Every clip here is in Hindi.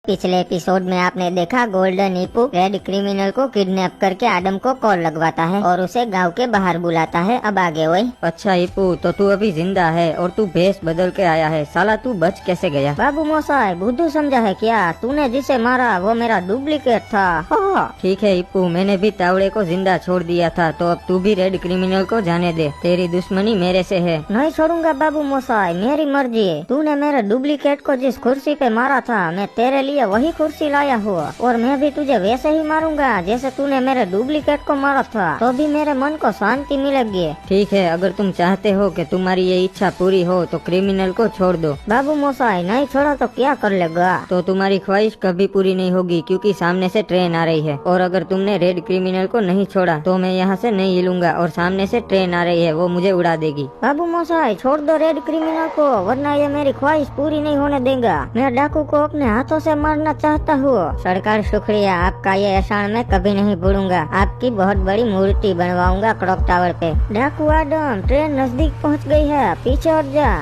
पिछले एपिसोड में आपने देखा गोल्डन ईपू रेड क्रिमिनल को किडनैप करके आडम को कॉल लगवाता है और उसे गांव के बाहर बुलाता है। अब आगे वही। अच्छा ईपू, तो तू अभी जिंदा है और तू भेष बदल के आया है। साला तू बच कैसे गया? बाबू मोसाई बुद्धू समझा है क्या? तूने जिसे मारा वो मेरा डुप्लीकेट था। ठीक है ईपू, मैंने भी तावड़े को जिंदा छोड़ दिया था, तो अब तू भी रेड क्रिमिनल को जाने दे। तेरी दुश्मनी मेरे से है। नहीं छोड़ूंगा बाबू मोसाई, मेरी मर्जी। तूने मेरे डुप्लीकेट को जिस कुर्सी पे मारा था, मैं तेरे लिए वही कुर्सी लाया हुआ और मैं भी तुझे वैसे ही मारूंगा जैसे तूने मेरे डुप्लीकेट को मारा था, तो भी मेरे मन को शांति मिलेगी। ठीक है, अगर तुम चाहते हो कि तुम्हारी ये इच्छा पूरी हो तो क्रिमिनल को छोड़ दो। बाबू मोसाई नहीं छोड़ा तो क्या कर लेगा? तो तुम्हारी ख्वाहिश कभी पूरी नहीं होगी, क्योंकि सामने से ट्रेन आ रही है और अगर तुमने रेड क्रिमिनल को नहीं छोड़ा तो मैं यहाँ से नहीं हिलूंगा और सामने से ट्रेन आ रही है, वो मुझे उड़ा देगी। बाबू मोसाई छोड़ दो रेड क्रिमिनल को, वरना ये मेरी ख्वाहिश पूरी नहीं होने देगा। मैं डाकू को अपने हाथों से मारना चाहता हूँ। सरकार शुक्रिया, आपका ये एहसान मैं कभी नहीं भूलूंगा। आपकी बहुत बड़ी मूर्ति बनवाऊंगा क्लॉक टावर पे। डाकू आडम, ट्रेन नजदीक पहुँच गई है, पीछे हट जा।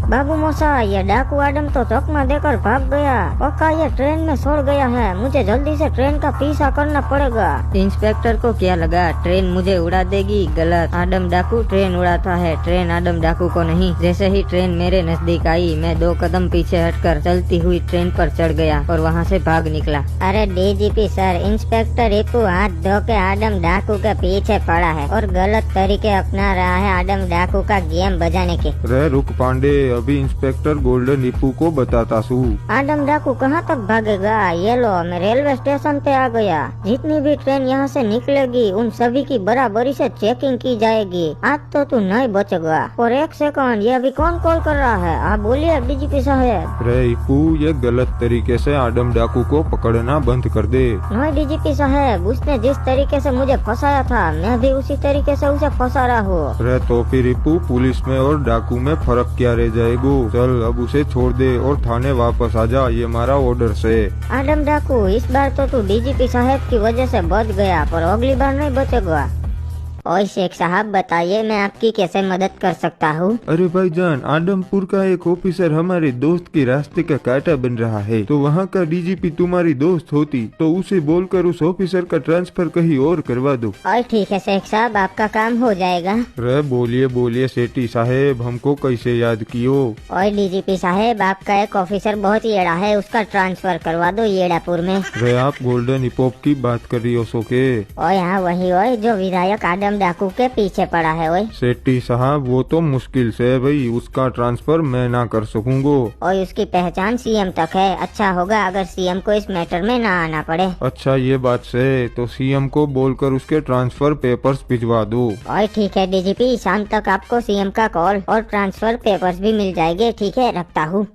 बाबू मोसाई ये डाकू आडम तो चकमा देकर भाग गया। पक्का ये ट्रेन में सड़ गया है। मुझे जल्दी से ट्रेन का पीछा करना पड़ेगा। इंस्पेक्टर को क्या लगा ट्रेन मुझे उड़ा देगी? गलत। आडम डाकू ट्रेन उड़ाता है, ट्रेन आडम डाकू को नहीं। जैसे ही ट्रेन मेरे नजदीक आई, मैं 2 कदम पीछे हटकर चलती हुई ट्रेन पर चढ़ गया और वहाँ से भाग निकला। अरे डीजीपी सर, इंस्पेक्टर ईपू हाथ धो के आडम डाकू के पीछे पड़ा है और गलत तरीके अपना रहा है आडम डाकू का गेम बजाने के। रे रुक पांडे, अभी इंस्पेक्टर गोल्डन ईपू को बताता सू। आडम डाकू कहाँ तक भागेगा? ये लो, मैं रेलवे स्टेशन पे आ गया। जितनी भी ट्रेन यहाँ से निकलेगी उन सभी की बराबरी से चेकिंग की जाएगी। आज तो तू नहीं बचेगा। और 1 सेकंड, ये अभी कौन कॉल कर रहा है? आप बोलिए डीजीपी साहब। रे ईपू, ये गलत तरीके से आडम डाकू को पकड़ना बंद कर दे। नहीं डीजीपी साहब, उसने जिस तरीके से मुझे फंसाया था, मैं भी उसी तरीके से उसे फंसा रहा हूँ। रे तो फिर ईपू, पुलिस में और डाकू में फर्क क्या रह जाएगा? चल अब उसे छोड़ दे और थाने वापस आ जा, ये हमारा ऑर्डर से। आडम डाकू, इस बार तो तू डीजीपी साहब की वजह से बच गया, पर अगली बार नहीं बचेगा। ओए शेख साहब, बताइए मैं आपकी कैसे मदद कर सकता हूँ? अरे भाईजान, आदमपुर का एक ऑफिसर हमारे दोस्त के रास्ते का कांटा बन रहा है, तो वहाँ का डीजीपी तुम्हारी दोस्त होती तो उसे बोलकर उस ऑफिसर का ट्रांसफर कहीं और करवा दो। और ठीक है शेख साहब, आपका काम हो जाएगा। रे बोलिए बोलिए सेठी साहेब, हमको कैसे याद कियो? और डीजीपी साहब, आपका एक ऑफिसर बहुत येड़ा है, उसका ट्रांसफर करवा दो येड़ापुर में। रे आप गोल्डन हिपहॉप की बात कर रही हो सोके? और यहाँ वही ओए जो विधायक आडम डाकू के पीछे पड़ा है। ओए सेठी साहब, वो तो मुश्किल से है भाई, उसका ट्रांसफर मैं ना कर सकूंगा। और उसकी पहचान सीएम तक है। अच्छा होगा अगर सीएम को इस मैटर में ना आना पड़े। अच्छा ये बात से, तो सीएम को बोलकर उसके ट्रांसफर पेपर्स भिजवा दो। और ठीक है डीजीपी, शाम तक आपको सीएम का कॉल और ट्रांसफर पेपर्स भी मिल जाएंगे। ठीक है, रखता हूँ।